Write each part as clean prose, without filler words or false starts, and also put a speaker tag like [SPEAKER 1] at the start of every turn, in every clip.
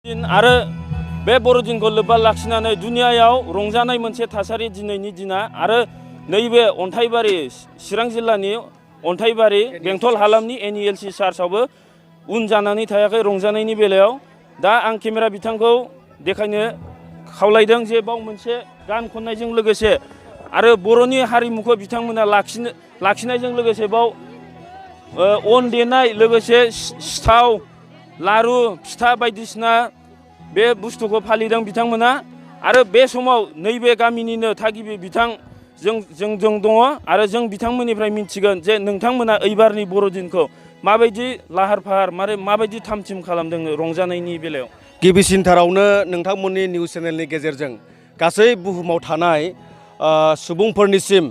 [SPEAKER 1] आरो बे बर'दिनखौ लोब्बा लाखिनानै दुनियायाव रंजानाय मोनसे थासारि दिनैनि दिना आरो नैबे अन्थाइबारि चिरां जिल्लानि अन्थाइबारि बेंटल हालामनि NELC चार्चआवबो उन जानानै थायाखै रंजानायनि बेलायाव। दा आं केमेरा बिथांखौ देखायनो खावलायदों जे बाव मोनसे गान खननायजों लोगोसे आरो बर'नि हारिमुखौ बिथांमोना लाखिनायजों लोगोसे बाव अन देनाय लोगोसे सिथाव लारु फिथा बायदिसिना बे बुस्थुखौ फालिदों बिथांमोना। आरो बे समाव नैबे गामिनिनो थागिबि बिथां जों दङ आरो जों बिथांमोननिफ्राय मिन्थिगोन जे नोंथांमोना एबारनि बर'दिनखौ माबायदि लाहार फाहार माबायदि थामथिम खालामदों रंजानायनि बेलायाव।
[SPEAKER 2] गिबिसिनथारावनो नोंथांमोननि निउस चेनेलनि गेजेरजों गासै बुहुमाव थानाय सुबुंफोरनिसिम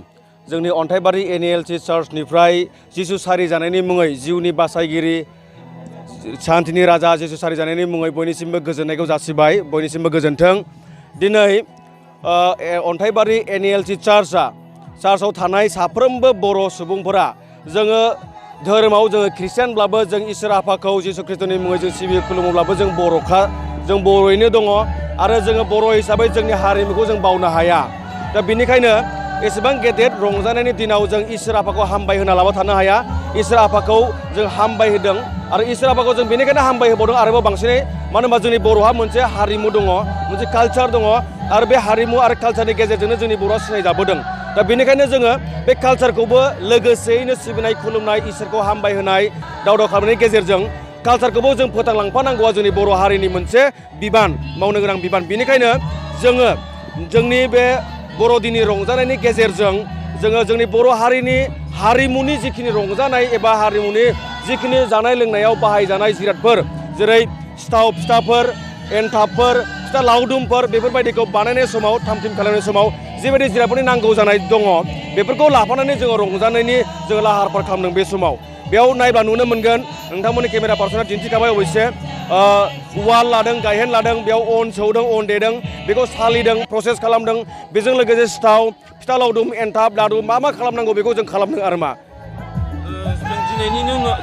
[SPEAKER 2] जोंनि अन्थाइबारि NELC चार्चनिफ्राय जिसु सारि जानायनि मुङै जिउनि बासायगिरि शान्तिनि राजा जिसु सारि जानायनि मुङै बयनिसिमबो गोजोननायखौ जासिबाय। बयनिसिमबो गोजोन्थों। दिनै अन्थाइबारि NELC चार्चआव थानाय साफ्रोमबो बर' सुबुंफोरा जोङो धोरोमाव जोङो ख्रिस्टियानब्लाबो जों इसोर आफाखौ जिसु ख्रिस्ट'नि मुङै जों सिबियो खुलुमोब्लाबो जों बर'खा जों बर'यैनो दङ आरो जोङो बर' हिसाबै जोंनि हारिमुखौ जों बावनो हाया। दा बेनिखायनो एसेबां गेदेर रंजानायनि दिनाव जों इसोर आफाखौ हामबाय होना लाबा थानो हाया। इसोर आफाखौ जों हामबाय होदों आरो इसोर आफाखौ जों बेनिखायनो हामबाय होबावदों आरोबाव बांसिनै मानो होनबा जोंनि बर'हा मोनसे हारिमु दङ मोनसे कालचार दङ आरो बे हारिमु आरो कालचारनि गेजेरजोंनो जोंनि बर'आ सिनायजाबोदों। दा बेनिखायनो जोङो बे कालचारखौबो लोगोसेयैनो सिबिनाय खुलुमनाय इसोरखौ हामबाय होनाय दावदाव खालामनायनि गेजेरजों कालचारखौबो जों फोथांलांफानांगौआ जोंनि बर' हारिनि मोनसे बिबान मावनो गोनां बिबान। बेनिखायनो जोङो जोंनि बे बर'दिननि रंजानायनि गेजेरजों जोङो जोंनि बर' हारिनि हारिमुनि जिखिनि रंजानाय एबा हारिमुनि जिखिनि जानाय लोंनायाव बाहायजानाय जिरादफोर जेरै सिथाव फिथाफोर एन्थाबफोर फिथा लावदुमफोर बेफोरबायदिखौ बानायनाय समाव थामथिम खालामनाय समाव जिबायदि जिरादफोरनि नांगौ जानाय दङ बेफोरखौ लाफानानै जोङो रंजानायनि जोङो लाहार फाहार खालामदों। बे समाव बेयाव नायबा नुनो मोनगोन नोंथांमोननि केमेरा पार्सना दिन्थिखाबाय अबयसे उवाल लादों गायहेन लादों बेयाव अन सौदों अन देदों बेखौ सालिदों प्रसेस खालामदों बेजों लोगोसे सिथाव फिथा लावदुम एन्थाब लादु मा खालामनांगौ बेखौ जों खालामदों आरो मा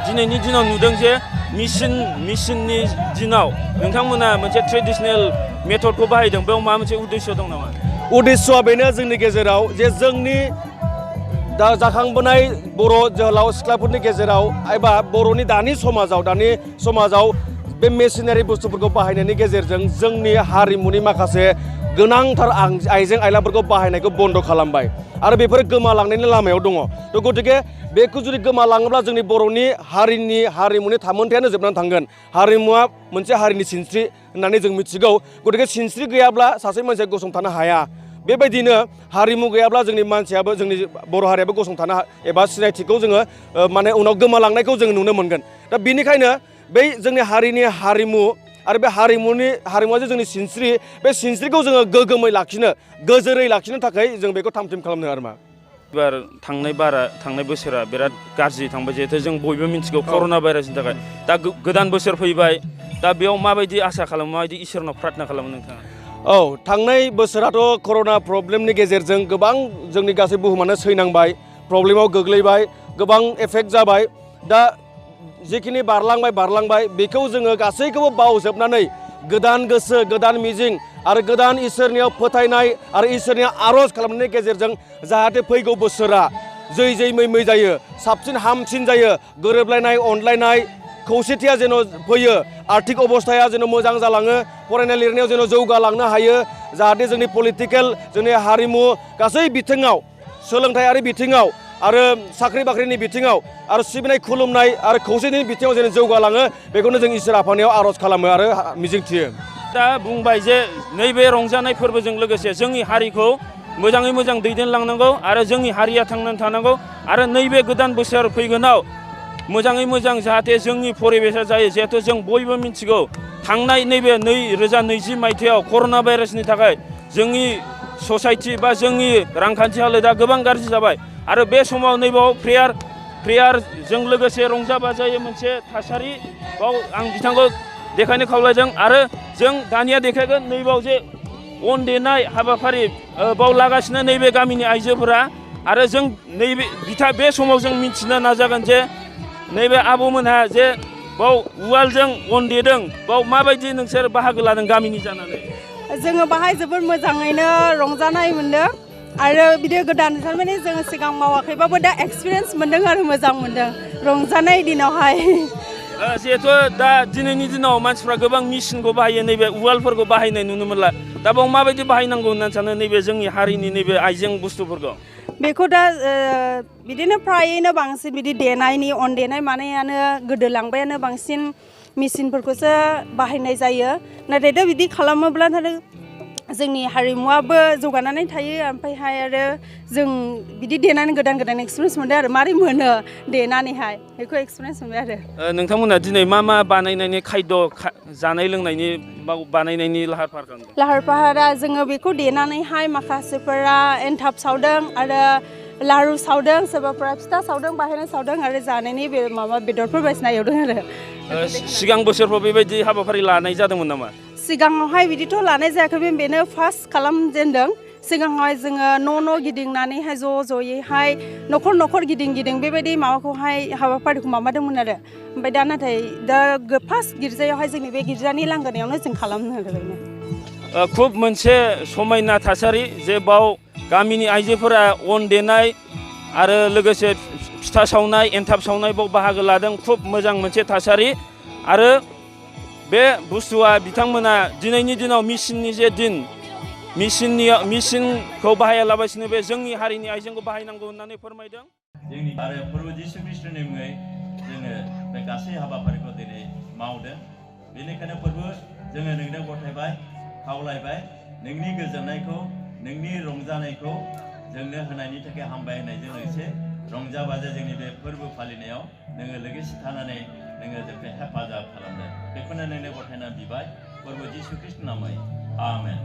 [SPEAKER 1] दिनैनि दिनाव नुदों जे मिसिननि दिनाव नोंथांमोना मोनसे ट्रेडिशनेल मेथडखौ बाहायदों बेयाव माबा मोनसे उद्देश्य दं नामा?
[SPEAKER 2] उद्देश्यआ बेनो जोंनि गेजेराव जे जोंनि दा जाखांबोनाय बर' जोहोलाव सिख्लाफोरनि गेजेराव एबा बर'नि दानि समाजाव बे मेसिनारि बुस्थुफोरखौ बाहायनायनि गेजेरजों जोंनि हारिमुनि माखासे गोनांथार आइजें आइलाफोरखौ बाहायनायखौ बन्द' खालामबाय आरो बेफोरो गोमालांनायनि लामायाव दङ। थ' गतिके बेखौ जुदि गोमालाङोब्ला जोंनि बर'नि हारिमुनि थामोन्थायानो जोबनानै थांगोन। हारिमुवा मोनसे हारिनि सिनस्रि होननानै जों मिथिगौ। गतिके सिनस्रि गैयाब्ला सासे मानसिया गसंथानो हाया। बेबायदिनो हारिमु गैयाब्ला जोंनि मानसियाबो जोंनि बर' हारियाबो गसंथानो एबा सिनायथिखौ जोङो माने उनाव गोमालांनायखौ जों नुनो मोनगोन। दा बेनिखायनो बै जोंनि हारिनि हारिमु आरो बे हारिमुवा जे जोंनि सिनस्रि बे सिनस्रिखौ जोङो गोगोमै लाखिनो गोजोरै लाखिनो थाखाय जों बेखौ थामथिम खालामदों आरो मा।
[SPEAKER 1] एबार थांनाय बोसोरा बिराद गाज्रि थांबाय जिहेथु जों बयबो मिथिगौ कर'ना भाइरासनि थाखाय। दा गोदान बोसोर फैबाय दा बेयाव माबायदि आसा खालामो माबायदि इसोरनाव प्रार्थना खालामो नोंथाङा?
[SPEAKER 2] औ थांनाय बोसोराथ' कर'ना प्रब्लेमनि गेजेरजों गोबां जोंनि गासै बुहुमानो सैनांबाय प्रब्लेमाव गोग्लैबाय गोबां एफेक्ट जाबाय। दा जिखिनि बारलांबाय बेखौ जोङो गासैखौबो बावजोबनानै गोदान गोसो गोदान मिजिं आरो गोदान इसोरनियाव फोथायनाय आरो इसोरनियाव आर'ज खालामनायनि गेजेरजों जाहाथे फैगौ बोसोरा जै मै जायो साबसिन हामसिन जायो गोरोबलायनाय अनलायनाय खौसेथिया जेन' फैयो आर्थिक अबस्थाया जेन' मोजां जालाङो फरायनाय लिरनायाव जेन' जौगालांनो हायो जाहाथे जोंनि पलिटिकेल जोंनि हारिमु गासै बिथिङाव सोलोंथायारि बिथिङाव आरो साख्रि बाख्रिनि बिथिङाव आरो सिबिनाय खुलुमनाय आरो खौसेथिनि बिथिङाव जेन जौगालाङो बेखौनो जों इसोर आफानियाव आर'ज खालामो आरो मिजिंथियो।
[SPEAKER 1] दा बुंबाय जे नैबे रंजानाय फोरबोजों लोगोसे जोंनि हारिखौ मोजाङै मोजां दैदेनलांनांगौ आरो जोंनि हारिया थांनानै थानांगौ आरो नैबे गोदान बोसोर फैगोनाव मोजाङै मोजां जाहाथे जोंनि परिबेसा जायो। जिहेथु जों बयबो मिथिगौ थांनाय नैबे 2020 मायथाइयाव कर'ना भाइरासनि थाखाय जोंनि ससाइटि बा जोंनि रांखान्थि हालोदा गोबां गाज्रि जाबाय आरो बे समाव नैबाव प्रेयारजों लोगोसे रंजा बाजायै मोनसे थासारि बाव आं बिथांखौ देखायनो खावलायदों आरो जों दानिया देखायगोन नैबाव जे अन देनाय हाबाफारि बाव लागासिनो नैबे गामिनि आइजोफोरा आरो जों नैबे बे समाव जों मिथिनो नाजागोन जे नैबे आबौमोनहा जे बाव उवालजों अन देदों बाव माबायदि नोंसोर बाहागो लादों गामिनि जानानै
[SPEAKER 3] जोङो बाहाय जोबोद मोजाङैनो रंजानाय मोनदों आरो बिदि गोदान थारमाने जोङो सिगां मावाखैबाबो दा एक्सपिरियेन्स मोनदों आरो मोजां मोनदों रंजानाय दिनावहाय
[SPEAKER 1] जिहेथु दा दिनैनि दिनाव मानसिफ्रा गोबां मेसिनखौ बाहायो नैबे उवालफोरखौ बाहायनाय नुनो मोनला दा बाव माबायदि बाहायनांगौ होननानै सानो नैबे जोंनि हारिनि नैबे आइजें बुस्थुफोरखौ
[SPEAKER 3] बेखौ दा बिदिनो फ्रायैनो बांसिन बिदि देनायनि अन देनाय मानायानो गोदोलांबायानो बांसिन मेसिनफोरखौसो बाहायनाय जायो नाथाय दा बिदि खालामोब्ला जोंनि हारिमुवाबो जौगानानै थायो ओमफ्रायहाय आरो जों बिदि देनानै गोदान गोदान एक्सपिरियेन्स मोनदों आरो मारै मोनो देनानैहाय बेखौ एक्सपिरियेन्स मोनबाय आरो
[SPEAKER 1] नोंथांमोना दिनै मा मा बानायनायनि खायद' जानाय लोंनायनि बानायनायनि लाहार फाहार खालामदों
[SPEAKER 3] लाहार फाहारा जोङो बेखौ देनानैहाय माखासेफोरा एनथाब सावदों आरो लारु सावदों सोरबाफोरा फिथा सावदों बाहायनाय सावदों आरो जानायनि माबा बेदरफोर बायदिसिना एवदों आरो
[SPEAKER 1] सिगां बोसोरफ्राव बेबायदि हाबाफारि लानाय जादोंमोन नामा
[SPEAKER 3] सिगाङावहाय बिदिथ' लानाय जायाखैमोन बेनो फार्स्ट खालामजेनदों सिगाङावहाय जोङो न' गिदिंनानैहाय ज' ज'यैहाय न'खर न'खर गिदिं बेबायदि माबाखौहाय हाबाफारिखौ माबादोंमोन आरो ओमफ्राय दा नाथाय दा फार्स्ट गिर्जायावहाय जोंनि बे गिर्जानि लांगोनायावनो जों खालामनो होदों
[SPEAKER 1] खुब मोनसे समायना थासारि जे बाव गामिनि आइजोफोरा अन देनाय आरो लोगोसे फिथा सावनाय एन्थाब सावनाय बाव बाहागो लादों खुब मोजां मोनसे थासारि आरो बे बुस्थुआ बिथांमोना दिनैनि दिनाव मेसिननि जे दिन मेसिनखौ बाहायालाबासिनो बे जोंनि हारिनि आइजेंखौ बाहायनांगौ होननानै फोरमायदों
[SPEAKER 4] जोंनि आरो फोरबो जिसु ख्रिस्टनि मुङै जोङो बे गासै हाबाफारिखौ दिनै मावदों बेनिखायनो फोरबो जोङो नोंनो गथायबाय खावलायबाय नोंनि गोजोननायखौ नोंनि रंजानायखौ जोंनो होनायनि थाखाय हामबाय होनायजों लोगोसे रंजा बाजा जोंनि बे फोरबो फालिनायाव नोङो लोगोसे थानानै नोङो जोंखौ हेफाजाब खालामदों बेखौनो नोंनो गथायना बिबाय फोरबो जिसु ख्रिस्ट नामै आमेन